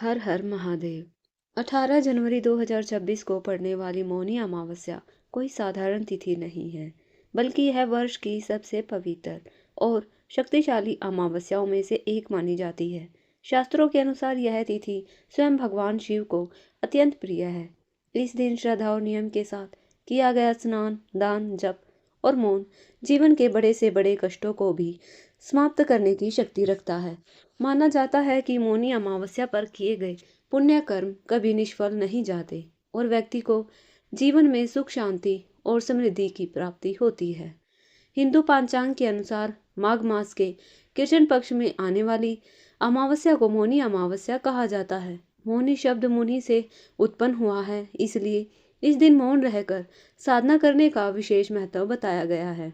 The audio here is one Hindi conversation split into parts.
हर हर महादेव। 18 जनवरी 2026 को पड़ने वाली मौनी अमावस्या कोई साधारण तिथि नहीं है, बल्कि यह वर्ष की सबसे पवित्र और शक्तिशाली अमावस्याओं में से एक मानी जाती है। शास्त्रों के अनुसार यह तिथि स्वयं भगवान शिव को अत्यंत प्रिय है। इस दिन श्रद्धा और नियम के साथ किया गया स्नान, दान, जप और मौन जीवन के बड़े से बड़े कष्टों को भी समाप्त करने की शक्ति रखता है। माना जाता है कि मौनी अमावस्या पर किए गए पुण्य कर्म कभी निष्फल नहीं जाते और व्यक्ति को जीवन में सुख, शांति और समृद्धि की प्राप्ति होती है। हिंदू पंचांग के अनुसार माघ मास के कृष्ण पक्ष में आने वाली अमावस्या को मौनी अमावस्या कहा जाता है। मौनी शब्द मुनि से उत्पन्न हुआ है, इसलिए इस दिन मौन रहकर साधना करने का विशेष महत्व बताया गया है।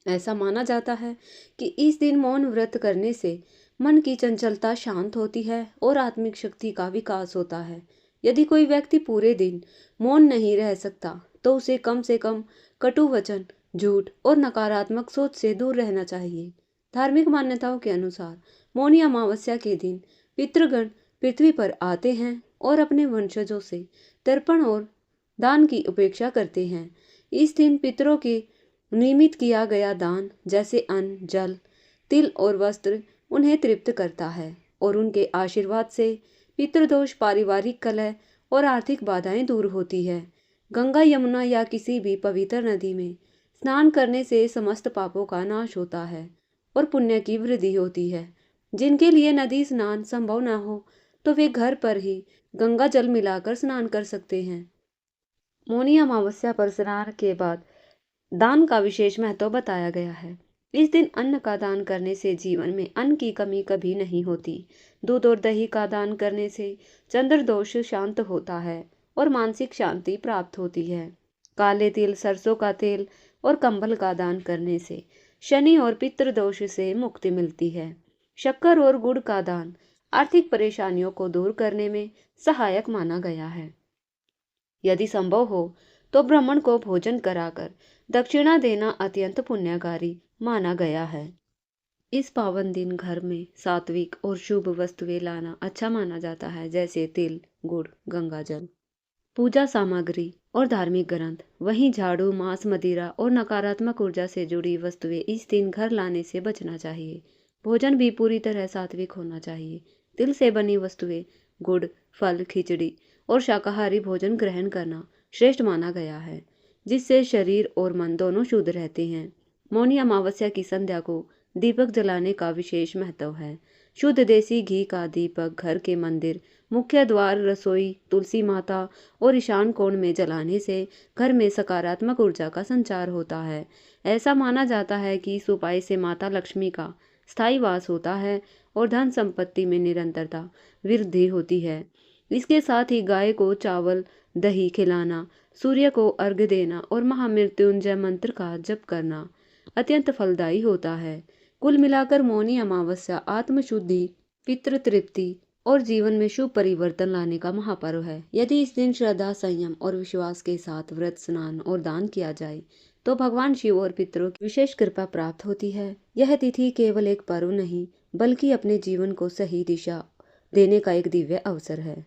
ऐसा माना जाता है कि इस दिन मौन व्रत करने से मन की चंचलता शांत होती है और आत्मिक शक्ति का विकास होता है। यदि कोई व्यक्ति पूरे दिन मौन नहीं रह सकता, तो उसे कम से कम कटु वचन, झूठ और नकारात्मक सोच से दूर रहना चाहिए। धार्मिक मान्यताओं के अनुसार मौनी अमावस्या के दिन पितृगण पृथ्वी पर आते हैं और अपने वंशजों से तर्पण और दान की उपेक्षा करते हैं। इस दिन पितरों के नियमित किया गया दान, जैसे अन्न, जल, तिल और वस्त्र, उन्हें तृप्त करता है और उनके आशीर्वाद से पितृदोष, पारिवारिक कलह और आर्थिक बाधाएं दूर होती है। गंगा, यमुना या किसी भी पवित्र नदी में स्नान करने से समस्त पापों का नाश होता है और पुण्य की वृद्धि होती है। जिनके लिए नदी स्नान संभव न हो, तो वे घर पर ही गंगा जल मिलाकर स्नान कर सकते हैं। मौनी अमावस्या पर स्नान के बाद दान का विशेष महत्व बताया गया है। इस दिन अन्न का दान करने से जीवन में अन्न की कमी कभी नहीं होती। दूध और दही का दान करने से चंद्र दोष शांत होता है और मानसिक शांति प्राप्त होती है। काले तिल, सरसों का तेल और कंबल का दान करने से शनि और पितृ दोष से मुक्ति मिलती है। शक्कर और गुड़ का दान आर्थिक परेशानियों को दूर करने में सहायक माना गया है। यदि संभव हो तो ब्राह्मण को भोजन कराकर दक्षिणा देना अत्यंत पुण्यकारी माना गया है। इस पावन दिन घर में सात्विक और शुभ वस्तुएं लाना अच्छा माना जाता है, जैसे तिल, गुड़, गंगाजल, पूजा सामग्री और धार्मिक ग्रंथ। वहीं झाड़ू, मांस, मदिरा और नकारात्मक ऊर्जा से जुड़ी वस्तुएं इस दिन घर लाने से बचना चाहिए। भोजन भी पूरी तरह सात्विक होना चाहिए। तिल से बनी वस्तुएं, गुड़, फल, खिचड़ी और शाकाहारी भोजन ग्रहण करना श्रेष्ठ माना गया है, जिससे शरीर और मन दोनों शुद्ध रहते हैं। मौनी अमावस्या की संध्या को दीपक जलाने का विशेष महत्व है। शुद्ध देसी घी का दीपक घर के मंदिर, मुख्य द्वार, रसोई, तुलसी माता और ईशान कोण में जलाने से घर में सकारात्मक ऊर्जा का संचार होता है। ऐसा माना जाता है कि इस उपाय से माता लक्ष्मी का स्थायी वास होता है और धन संपत्ति में निरंतरता वृद्धि होती है। इसके साथ ही गाय को चावल, दही खिलाना, सूर्य को अर्घ्य देना और महामृत्युंजय मंत्र का जप करना अत्यंत फलदायी होता है। कुल मिलाकर मौनी अमावस्या आत्मशुद्धि, पितृ तृप्ति और जीवन में शुभ परिवर्तन लाने का महापर्व है। यदि इस दिन श्रद्धा, संयम और विश्वास के साथ व्रत, स्नान और दान किया जाए, तो भगवान शिव और पितरों की विशेष कृपा प्राप्त होती है। यह तिथि केवल एक पर्व नहीं, बल्कि अपने जीवन को सही दिशा देने का एक दिव्य अवसर है।